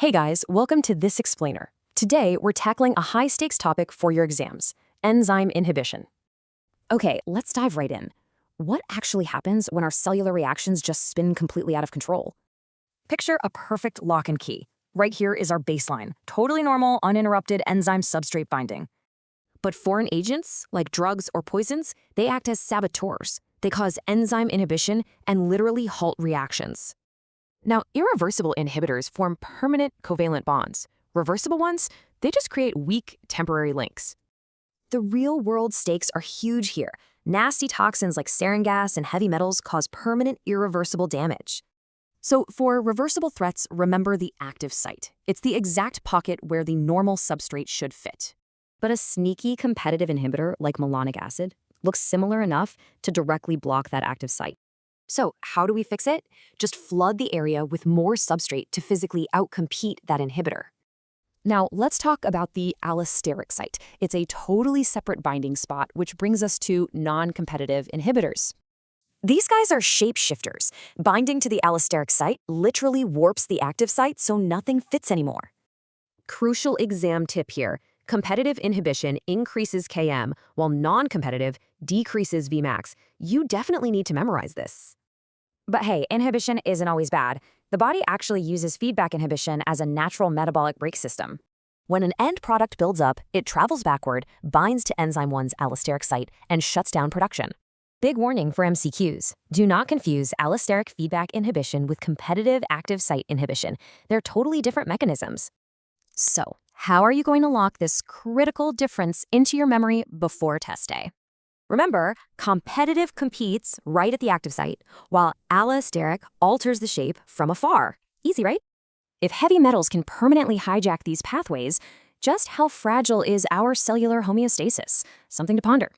Hey guys, welcome to This Explainer. Today, we're tackling a high-stakes topic for your exams, enzyme inhibition. Okay, let's dive right in. What actually happens when our cellular reactions just spin completely out of control? Picture a perfect lock and key. Right here is our baseline, totally normal, uninterrupted enzyme-substrate binding. But foreign agents, like drugs or poisons, they act as saboteurs. They cause enzyme inhibition and literally halt reactions. Now, irreversible inhibitors form permanent covalent bonds. Reversible ones, they just create weak, temporary links. The real-world stakes are huge here. Nasty toxins like sarin gas and heavy metals cause permanent, irreversible damage. So for reversible threats, remember the active site. It's the exact pocket where the normal substrate should fit. But a sneaky competitive inhibitor like malonic acid looks similar enough to directly block that active site. So how do we fix it? Just flood the area with more substrate to physically outcompete that inhibitor. Now, let's talk about the allosteric site. It's a totally separate binding spot, which brings us to non-competitive inhibitors. These guys are shapeshifters. Binding to the allosteric site literally warps the active site so nothing fits anymore. Crucial exam tip here. Competitive inhibition increases Km, while non-competitive decreases Vmax. You definitely need to memorize this. But hey, inhibition isn't always bad. The body actually uses feedback inhibition as a natural metabolic brake system. When an end product builds up, it travels backward, binds to enzyme 1's allosteric site, and shuts down production. Big warning for MCQs. Do not confuse allosteric feedback inhibition with competitive active site inhibition. They're totally different mechanisms. So, how are you going to lock this critical difference into your memory before test day? Remember, competitive competes right at the active site, while allosteric alters the shape from afar. Easy, right? If heavy metals can permanently hijack these pathways, just how fragile is our cellular homeostasis? Something to ponder.